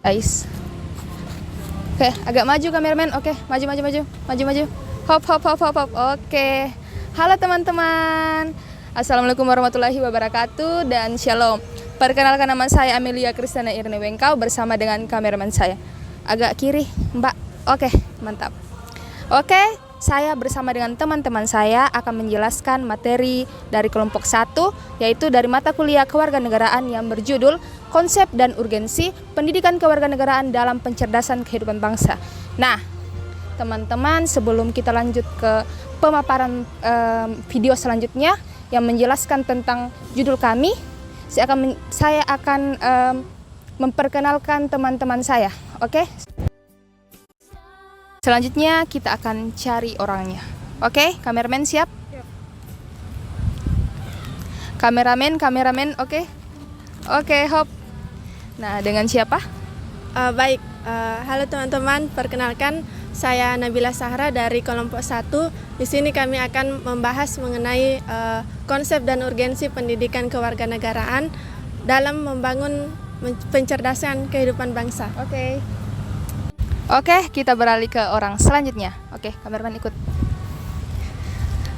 Guys. Oke, agak maju kameramen. Oke, maju. Hop. Oke. Halo teman-teman. Assalamualaikum warahmatullahi wabarakatuh dan shalom. Perkenalkan, nama saya Amelia Kristiana Irne Wengkau bersama dengan kameramen saya. Agak kiri, Mbak. Oke, mantap. Oke, saya bersama dengan teman-teman saya akan menjelaskan materi dari kelompok 1, yaitu dari mata kuliah kewarganegaraan yang berjudul Konsep dan Urgensi Pendidikan Kewarganegaraan dalam Pencerdasan Kehidupan Bangsa. Nah, teman-teman, sebelum kita lanjut ke pemaparan video selanjutnya yang menjelaskan tentang judul kami, saya akan memperkenalkan teman-teman saya. Oke? Selanjutnya kita akan cari orangnya. Oke, kameramen siap? Kameramen, oke? Oke, hop. Nah, dengan siapa? Baik, halo teman-teman, perkenalkan saya Nabila Sahra dari kelompok 1. Di sini kami akan membahas mengenai konsep dan urgensi pendidikan kewarganegaraan dalam membangun pencerdasan kehidupan bangsa. Oke, kita beralih ke orang selanjutnya. Oke, kameramen ikut.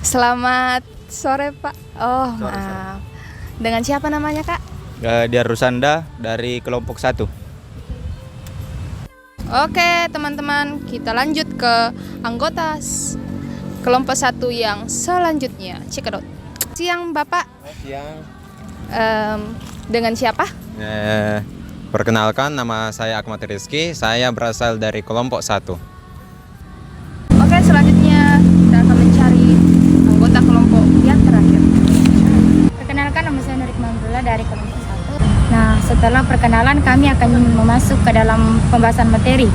Selamat sore, Pak. Oh, Sore. maaf. Dengan siapa namanya, Kak? Dia Rusanda dari kelompok 1. Oke, teman-teman, kita lanjut ke anggota kelompok 1 yang selanjutnya. Cekidot. Siang, Bapak. Siang. Dengan siapa? Perkenalkan, nama saya Ahmad Rizky. Saya berasal dari kelompok 1. Oke, selanjutnya kita akan mencari anggota kelompok yang terakhir. Perkenalkan, nama saya Nurik Mamdullah dari kelompok 1. Nah, setelah perkenalan kami akan masuk ke dalam pembahasan materi.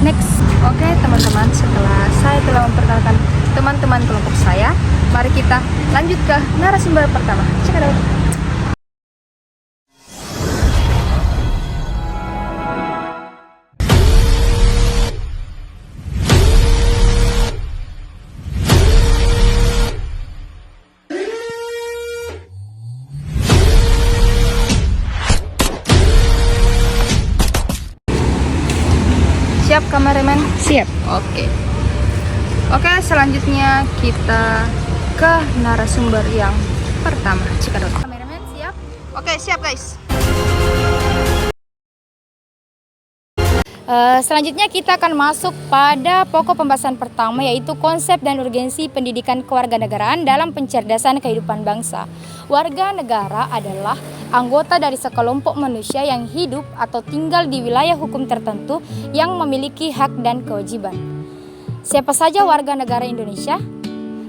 Next. Oke, teman-teman, setelah saya telah memperkenalkan teman-teman kelompok saya, mari kita lanjut ke narasumber pertama. Cekidot. Siap, kameramen? Siap. Oke, selanjutnya kita ke narasumber yang pertama. Cekidot. Kameramen siap. Oke, siap guys. Selanjutnya kita akan masuk pada pokok pembahasan pertama, yaitu konsep dan urgensi pendidikan kewarganegaraan dalam pencerdasan kehidupan bangsa. Warga negara adalah anggota dari sekelompok manusia yang hidup atau tinggal di wilayah hukum tertentu yang memiliki hak dan kewajiban. Siapa saja warga negara Indonesia?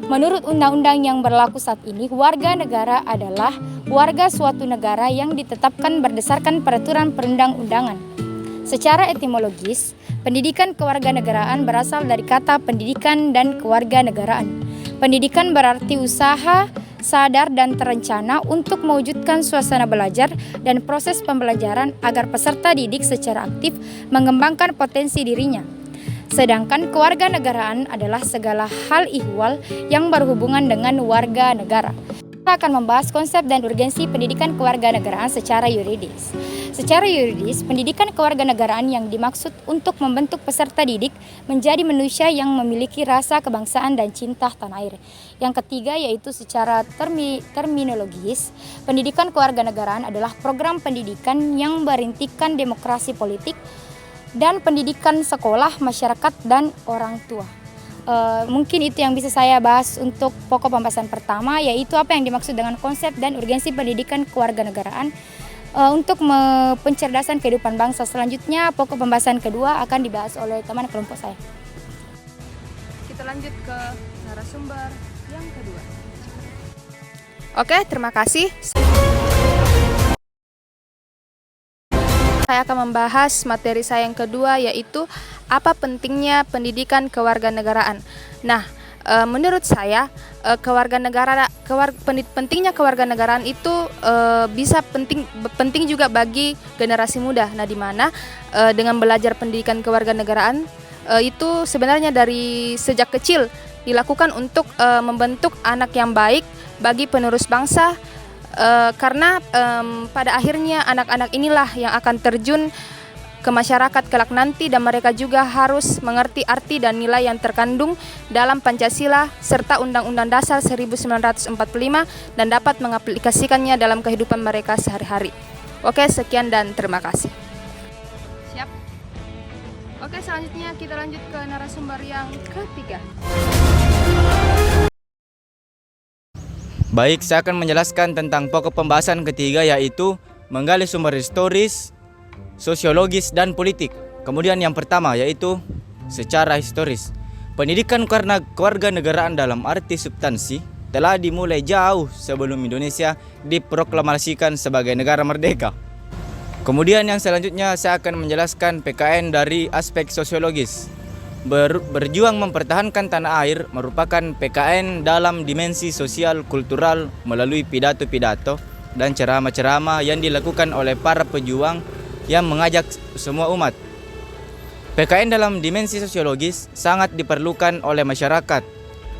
Menurut undang-undang yang berlaku saat ini, warga negara adalah warga suatu negara yang ditetapkan berdasarkan peraturan perundang-undangan. Secara etimologis, pendidikan kewarganegaraan berasal dari kata pendidikan dan kewarganegaraan. Pendidikan berarti usaha sadar dan terencana untuk mewujudkan suasana belajar dan proses pembelajaran agar peserta didik secara aktif mengembangkan potensi dirinya. Sedangkan kewarganegaraan adalah segala hal ihwal yang berhubungan dengan warga negara. Kita akan membahas konsep dan urgensi pendidikan kewarganegaraan secara yuridis. Secara yuridis, pendidikan kewarganegaraan yang dimaksud untuk membentuk peserta didik menjadi manusia yang memiliki rasa kebangsaan dan cinta tanah air. Yang ketiga yaitu secara terminologis, pendidikan kewarganegaraan adalah program pendidikan yang berintikan demokrasi politik dan pendidikan sekolah, masyarakat, dan orang tua. Mungkin itu yang bisa saya bahas untuk pokok pembahasan pertama, yaitu apa yang dimaksud dengan konsep dan urgensi pendidikan kewarganegaraan untuk pencerdasan kehidupan bangsa. Selanjutnya pokok pembahasan kedua akan dibahas oleh teman kelompok saya. Kita lanjut ke narasumber yang kedua. Oke, terima kasih. Saya akan membahas materi saya yang kedua, yaitu apa pentingnya pendidikan kewarganegaraan. Nah, menurut saya pentingnya kewarganegaraan itu bisa penting juga bagi generasi muda. Nah, di mana dengan belajar pendidikan kewarganegaraan itu sebenarnya dari sejak kecil dilakukan untuk membentuk anak yang baik bagi penerus bangsa, karena pada akhirnya anak-anak inilah yang akan terjun ke masyarakat kelak nanti, dan mereka juga harus mengerti arti dan nilai yang terkandung dalam Pancasila serta Undang-Undang Dasar 1945 dan dapat mengaplikasikannya dalam kehidupan mereka sehari-hari. Oke, sekian dan terima kasih. Siap? Oke, selanjutnya kita lanjut ke narasumber yang ketiga. Baik, saya akan menjelaskan tentang pokok pembahasan ketiga, yaitu menggali sumber historis, sosiologis, dan politik. Kemudian yang pertama yaitu secara historis. Pendidikan kewarganegaraan dalam arti substansi telah dimulai jauh sebelum Indonesia diproklamasikan sebagai negara merdeka. Kemudian yang selanjutnya saya akan menjelaskan PKN dari aspek sosiologis. Berjuang mempertahankan tanah air merupakan PKN dalam dimensi sosial kultural melalui pidato-pidato dan ceramah-ceramah yang dilakukan oleh para pejuang yang mengajak semua umat. PKN dalam dimensi sosiologis sangat diperlukan oleh masyarakat.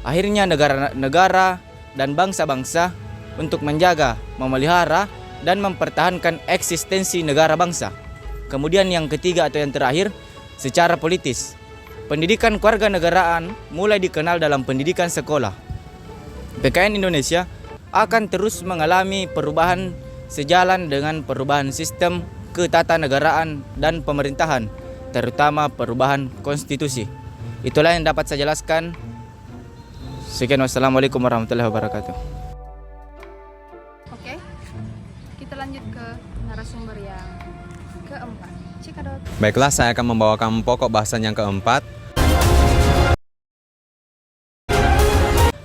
Akhirnya negara-negara dan bangsa-bangsa untuk menjaga, memelihara, dan mempertahankan eksistensi negara bangsa. Kemudian yang ketiga atau yang terakhir, secara politis. Pendidikan kewarganegaraan mulai dikenal dalam pendidikan sekolah. PKN Indonesia akan terus mengalami perubahan sejalan dengan perubahan sistem ketatanegaraan dan pemerintahan, terutama perubahan konstitusi. Itulah yang dapat saya jelaskan. Sekian, wassalamualaikum warahmatullahi wabarakatuh. Oke, kita lanjut ke narasumber yang keempat. Cikadot. Baiklah, saya akan membawakan pokok bahasan yang keempat.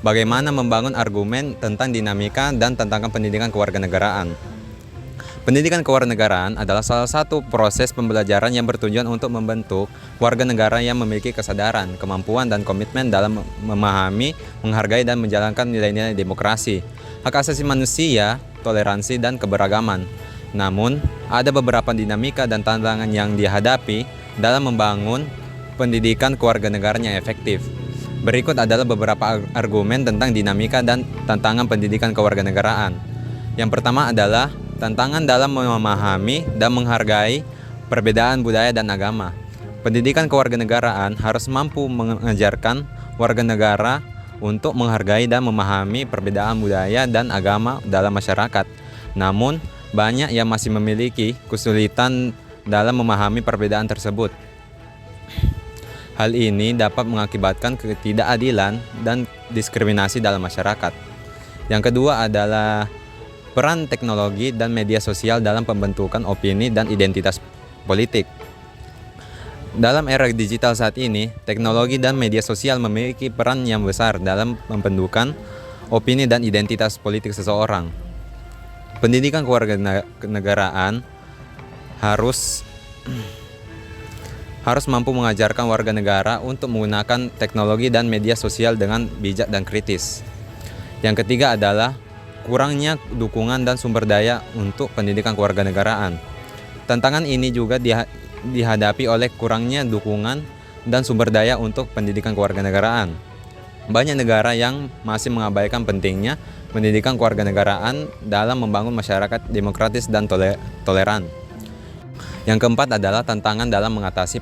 Bagaimana membangun argumen tentang dinamika dan tantangan pendidikan kewarganegaraan. Pendidikan kewarganegaraan adalah salah satu proses pembelajaran yang bertujuan untuk membentuk warga negara yang memiliki kesadaran, kemampuan, dan komitmen dalam memahami, menghargai, dan menjalankan nilai-nilai demokrasi, hak asasi manusia, toleransi, dan keberagaman. Namun, ada beberapa dinamika dan tantangan yang dihadapi dalam membangun pendidikan kewarganegaraan yang efektif. Berikut adalah beberapa argumen tentang dinamika dan tantangan pendidikan kewarganegaraan. Yang pertama adalah tantangan dalam memahami dan menghargai perbedaan budaya dan agama. Pendidikan kewarganegaraan harus mampu mengajarkan warga negara untuk menghargai dan memahami perbedaan budaya dan agama dalam masyarakat. Namun, banyak yang masih memiliki kesulitan dalam memahami perbedaan tersebut. Hal ini dapat mengakibatkan ketidakadilan dan diskriminasi dalam masyarakat. Yang kedua adalah peran teknologi dan media sosial dalam pembentukan opini dan identitas politik. Dalam era digital saat ini, teknologi dan media sosial memiliki peran yang besar dalam pembentukan opini dan identitas politik seseorang. Pendidikan kewarganegaraan harus mampu mengajarkan warga negara untuk menggunakan teknologi dan media sosial dengan bijak dan kritis. Yang ketiga adalah kurangnya dukungan dan sumber daya untuk pendidikan kewarganegaraan. Tantangan ini juga dihadapi oleh kurangnya dukungan dan sumber daya untuk pendidikan kewarganegaraan. Banyak negara yang masih mengabaikan pentingnya pendidikan kewarganegaraan dalam membangun masyarakat demokratis dan toleran. Yang keempat adalah tantangan dalam mengatasi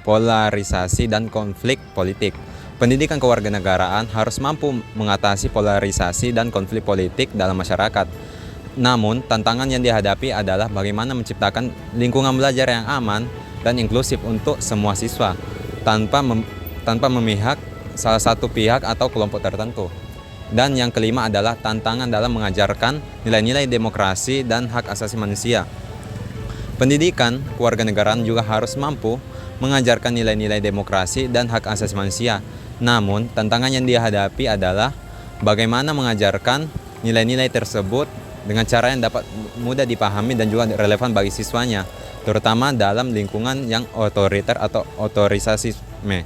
polarisasi dan konflik politik. Pendidikan kewarganegaraan harus mampu mengatasi polarisasi dan konflik politik dalam masyarakat. Namun, tantangan yang dihadapi adalah bagaimana menciptakan lingkungan belajar yang aman dan inklusif untuk semua siswa, tanpa memihak salah satu pihak atau kelompok tertentu. Dan yang kelima adalah tantangan dalam mengajarkan nilai-nilai demokrasi dan hak asasi manusia. Pendidikan kewarganegaraan juga harus mampu mengajarkan nilai-nilai demokrasi dan hak asasi manusia. Namun, tantangan yang dihadapi adalah bagaimana mengajarkan nilai-nilai tersebut dengan cara yang dapat mudah dipahami dan juga relevan bagi siswanya, terutama dalam lingkungan yang otoriter atau otorisasisme.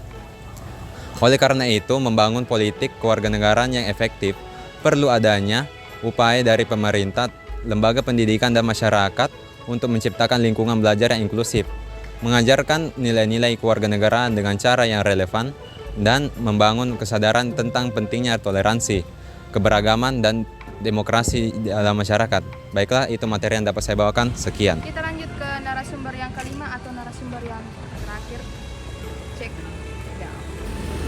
Oleh karena itu, membangun politik kewarganegaraan yang efektif perlu adanya upaya dari pemerintah, lembaga pendidikan, dan masyarakat untuk menciptakan lingkungan belajar yang inklusif, mengajarkan nilai-nilai kewarganegaraan dengan cara yang relevan, dan membangun kesadaran tentang pentingnya toleransi, keberagaman, dan demokrasi dalam masyarakat. Baiklah, itu materi yang dapat saya bawakan. Sekian. Kita lanjut ke narasumber narasumber yang kelima atau narasumber yang terakhir. Cek. Ya.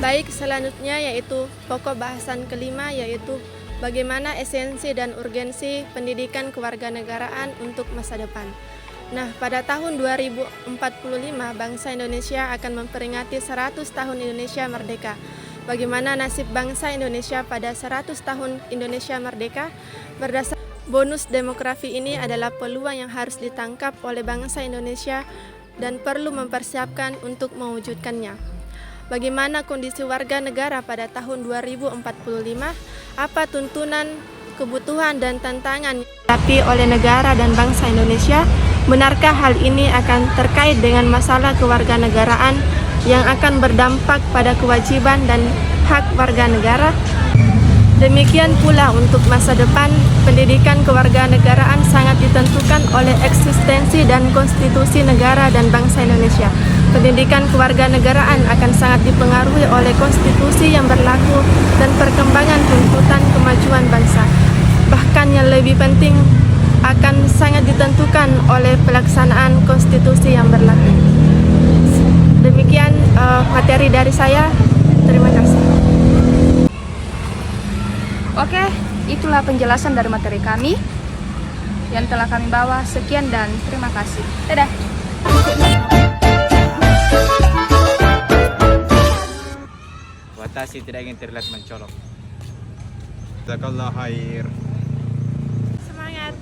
Baik, selanjutnya yaitu pokok bahasan kelima, yaitu bagaimana esensi dan urgensi pendidikan kewarganegaraan untuk masa depan. Nah, pada tahun 2045 bangsa Indonesia akan memperingati 100 tahun Indonesia merdeka. Bagaimana nasib bangsa Indonesia pada 100 tahun Indonesia merdeka? Berdasarkan bonus demografi ini adalah peluang yang harus ditangkap oleh bangsa Indonesia dan perlu mempersiapkan untuk mewujudkannya. Bagaimana kondisi warga negara pada tahun 2045? Apa tuntunan, kebutuhan, dan tantangan yang dihadapi oleh negara dan bangsa Indonesia? Benarkah hal ini akan terkait dengan masalah kewarganegaraan yang akan berdampak pada kewajiban dan hak warga negara? Demikian pula untuk masa depan, pendidikan kewarganegaraan sangat ditentukan oleh eksistensi dan konstitusi negara dan bangsa Indonesia. Pendidikan kewarganegaraan akan sangat dipengaruhi oleh konstitusi yang berlaku dan perkembangan tuntutan kemajuan bangsa. Bahkan yang lebih penting, akan sangat ditentukan oleh pelaksanaan konstitusi yang berlaku. Demikian materi dari saya. Terima kasih. Oke, itulah penjelasan dari materi kami yang telah kami bawa. Sekian dan terima kasih. Dadah. Watashi tidak ingin terlihat mencolok. Jazakallah khair. Semangat.